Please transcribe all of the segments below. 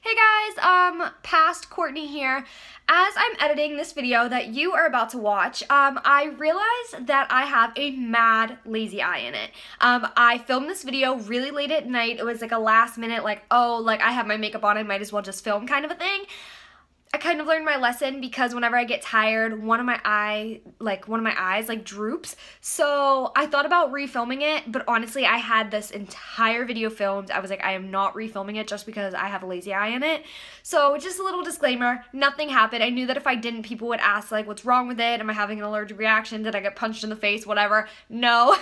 Hey guys, past Courtney here. As I'm editing this video that you are about to watch, I realized that I have a mad lazy eye in it. I filmed this video really late at night. It was like a last minute, like, oh, like I have my makeup on, I might as well just film kind of a thing. I kind of learned my lesson because whenever I get tired, one of my eyes like droops. So I thought about refilming it, but honestly, I had this entire video filmed. I was like, I am not refilming it just because I have a lazy eye in it. So just a little disclaimer, nothing happened. I knew that if I didn't, people would ask like, what's wrong with it? Am I having an allergic reaction? Did I get punched in the face? Whatever. No,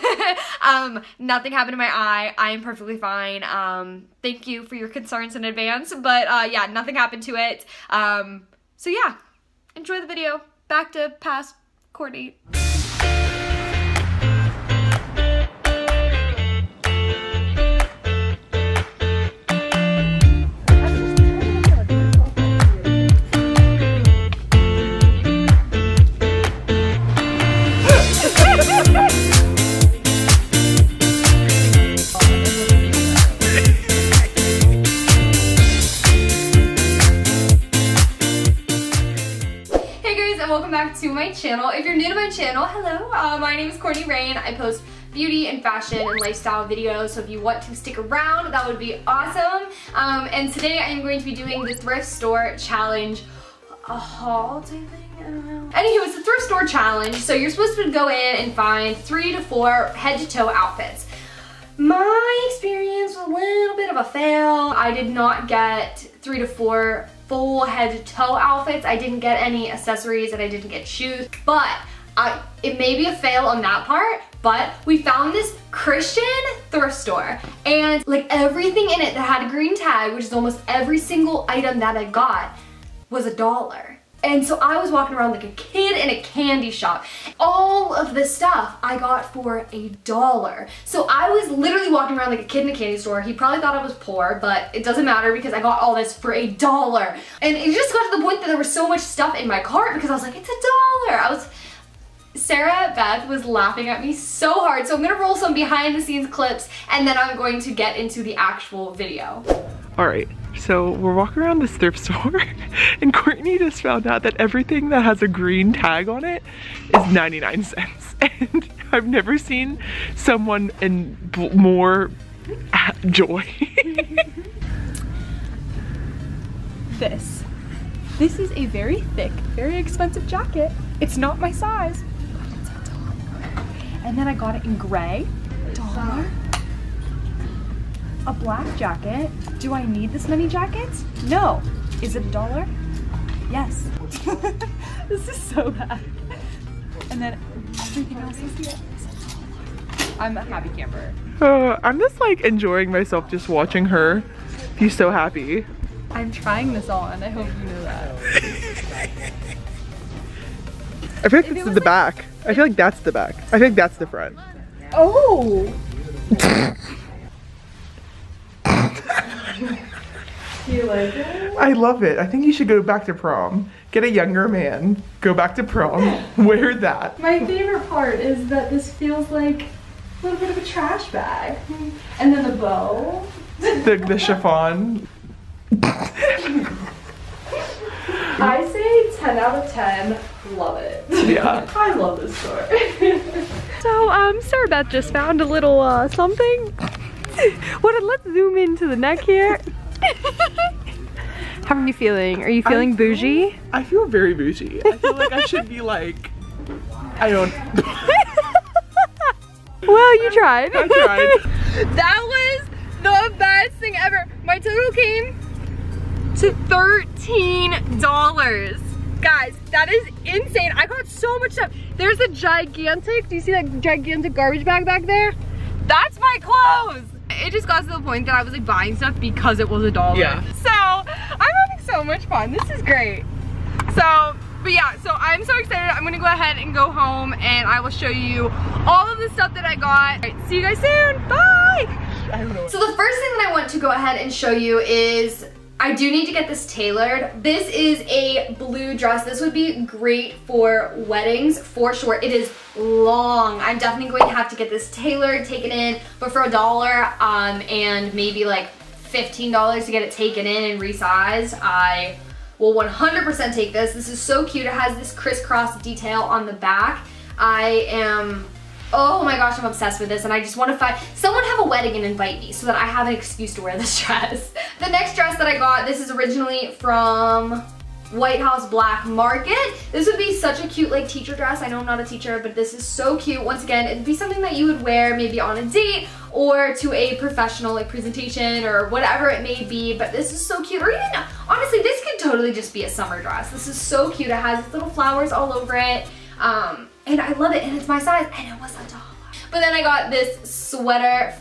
nothing happened to my eye. I am perfectly fine. Thank you for your concerns in advance, but yeah, nothing happened to it. So yeah, enjoy the video. Back to past Courtney. Welcome back to my channel. If you're new to my channel, hello, my name is Courtney Raine. I post beauty and fashion and lifestyle videos, so if you want to stick around, that would be awesome. And today I am going to be doing the thrift store challenge, a haul type thing, I don't know. Anywho, it's a thrift store challenge, so you're supposed to go in and find 3 to 4 head to toe outfits. My experience was a little bit of a fail. I did not get 3 to 4 full head to toe outfits. I didn't get any accessories and I didn't get shoes, but it may be a fail on that part, but we found this Christian thrift store and like everything in it that had a green tag, which is almost every single item that I got, was $1. And so I was walking around like a kid in a candy shop. All of this stuff I got for $1. So I was literally walking around like a kid in a candy store. He probably thought I was poor, but it doesn't matter because I got all this for $1. And it just got to the point that there was so much stuff in my cart because I was like, it's $1. Beth was laughing at me so hard. So I'm gonna roll some behind the scenes clips and then I'm going to get into the actual video. All right, so we're walking around this thrift store and Courtney just found out that everything that has a green tag on it is 99 cents. And I've never seen someone in more joy. This is a very thick, very expensive jacket. It's not my size. It's $1. And then I got it in gray. $1. A black jacket. Do I need this many jackets? No. Is it $1? Yes. This is so bad. And then everything else is here. I'm a happy camper. I'm just like enjoying myself just watching her be so happy. I'm trying this on. I hope you know that. I feel like this is the back. I feel like that's the back. I feel like that's the front. Oh! Do you like it? I love it. I think you should go back to prom. Get a younger man, go back to prom, wear that. My favorite part is that this feels like a little bit of a trash bag. And then the bow. The chiffon. I say 10 out of 10. Love it. Yeah. I love this store. So, Sarah Beth just found a little something. Let's zoom into the neck here. How are you feeling? Are you feeling bougie? I feel very bougie. I feel like I should be like, I don't. Well, you tried. I tried. That was the best thing ever. My total came to $13. Guys, that is insane. I got so much stuff. There's a gigantic, do you see that gigantic garbage bag back there? That's my clothes. It just got to the point that I was like buying stuff because it was $1. Yeah. So I'm having so much fun. This is great. So, but yeah, so I'm so excited. I'm gonna go ahead and go home and I will show you all of the stuff that I got. All right, see you guys soon. Bye. I don't know. So the first thing that I want to go ahead and show you is I do need to get this tailored. This is a blue dress. This would be great for weddings for sure. It is long. I'm definitely going to have to get this tailored, taken in, but for $1 and maybe like $15 to get it taken in and resized, I will 100% take this. This is so cute. It has this crisscross detail on the back. Oh my gosh, I'm obsessed with this, and I just want to find someone have a wedding and invite me so that I have an excuse to wear this dress. The next dress that I got, this is originally from White House Black Market. This would be such a cute like teacher dress. I know I'm not a teacher, but this is so cute. Once again, it'd be something that you would wear maybe on a date or to a professional like presentation or whatever it may be, but this is so cute. Or even, honestly, this could totally just be a summer dress. This is so cute. It has little flowers all over it. And I love it, and it's my size, and it was $1. But then I got this sweater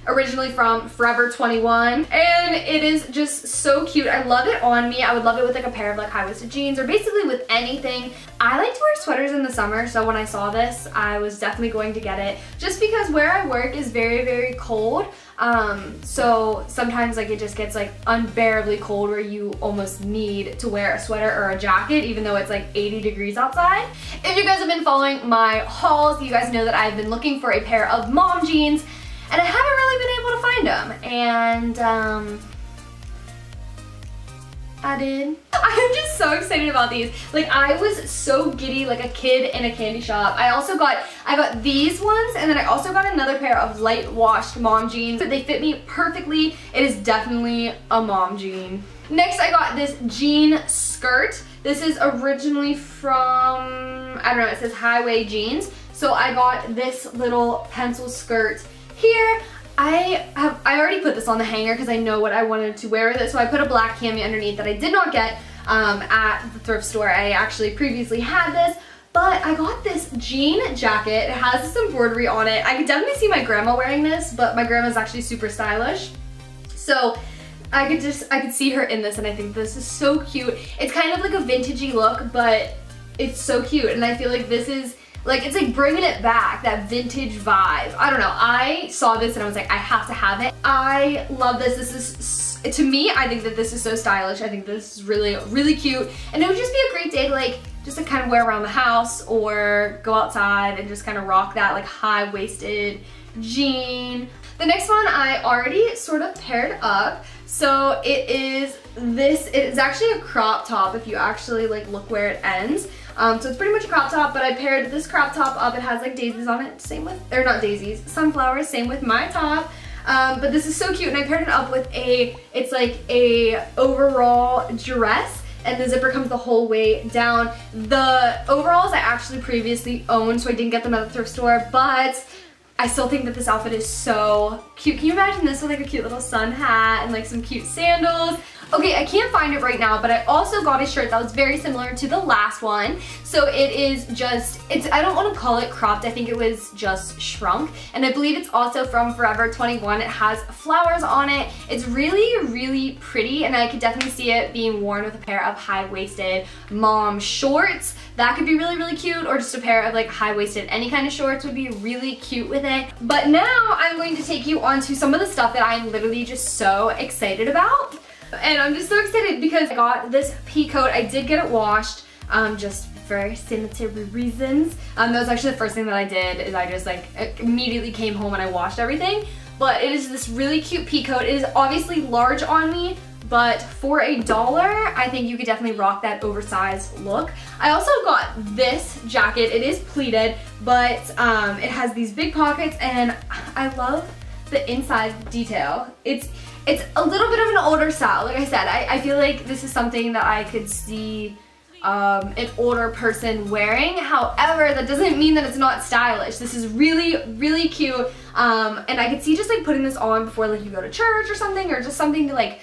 originally from Forever 21, and it is just so cute. I love it on me. I would love it with like a pair of like high-waisted jeans or basically with anything. I like to wear sweaters in the summer, so when I saw this, I was definitely going to get it just because where I work is very, very cold. So sometimes like it just gets like unbearably cold where you almost need to wear a sweater or a jacket even though it's like 80 degrees outside. If you guys have been following my hauls, you guys know that I've been looking for a pair of mom jeans and I haven't really been able to find them, and I did. I'm just so excited about these. Like, I was so giddy like a kid in a candy shop. I got these ones, and then I also got another pair of light washed mom jeans. They fit me perfectly. It is definitely a mom jean. Next, I got this jean skirt. This is originally from, I don't know, it says Highway Jeans. So I got this little pencil skirt here. I already put this on the hanger because I know what I wanted to wear with it, so I put a black cami underneath that I did not get at the thrift store. I actually previously had this, but I got this jean jacket. It has this embroidery on it. I could definitely see my grandma wearing this, but my grandma's actually super stylish. So I could see her in this, and I think this is so cute. It's kind of like a vintagey look, but it's so cute, and I feel like this is like, it's like bringing it back, that vintage vibe. I don't know, I saw this and I was like, I have to have it. I love this. This is, to me, I think that this is so stylish. I think this is really, really cute. And it would just be a great day to like, just to kind of wear around the house or go outside and just kind of rock that like high-waisted jean. The next one I already sort of paired up. So it is this, it is actually a crop top if you actually like look where it ends. So it's pretty much a crop top, but I paired this crop top up. It has like daisies on it, same with, or not daisies, sunflowers, same with my top. But this is so cute, and I paired it up with it's like a overall dress, and the zipper comes the whole way down. The overalls I actually previously owned, so I didn't get them at the thrift store, but I still think that this outfit is so cute. Can you imagine this with like a cute little sun hat and like some cute sandals? Okay, I can't find it right now, but I also got a shirt that was very similar to the last one. So it is just, I don't want to call it cropped, I think it was just shrunk. And I believe it's also from Forever 21. It has flowers on it. It's really, really pretty, and I could definitely see it being worn with a pair of high-waisted mom shorts. That could be really, really cute, or just a pair of like high-waisted any kind of shorts would be really cute with it. But now I'm going to take you on to some of the stuff that I'm literally just so excited about. And I'm just so excited because I got this pea coat. I did get it washed, just for sanitary reasons. That was actually the first thing that I did, is I just like immediately came home and I washed everything. But it is this really cute pea coat. It is obviously large on me, but for $1, I think you could definitely rock that oversized look. I also got this jacket. It is pleated, but it has these big pockets, and I love the inside detail. It's a little bit of an older style. Like I said, I feel like this is something that I could see an older person wearing. However, that doesn't mean that it's not stylish. This is really, really cute. And I could see just like putting this on before like you go to church or something, or just something to like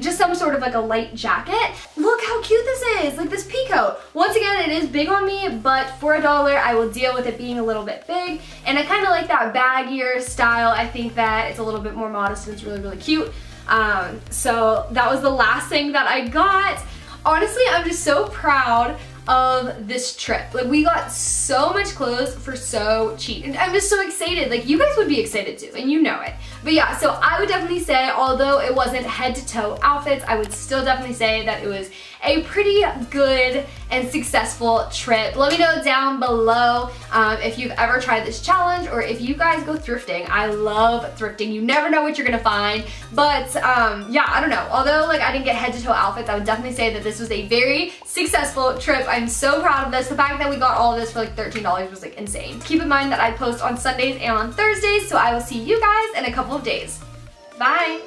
just some sort of like a light jacket. Look how cute this is, like this pea coat. Once again, it is big on me, but for $1, I will deal with it being a little bit big. And I kind of like that baggier style. I think that it's a little bit more modest and it's really, really cute. So that was the last thing that I got. Honestly, I'm just so proud of this trip. Like, we got so much clothes for so cheap, and I'm just so excited. Like, you guys would be excited too, and you know it. But yeah, so I would definitely say, although it wasn't head to toe outfits, I would still definitely say that it was a pretty good and successful trip. Let me know down below if you've ever tried this challenge or if you guys go thrifting. I love thrifting. You never know what you're gonna find. But yeah, I don't know. Although like I didn't get head to toe outfits, I would definitely say that this was a very successful trip. I'm so proud of this. The fact that we got all of this for like $13 was like insane. Keep in mind that I post on Sundays and on Thursdays, so I will see you guys in a couple of days. Bye.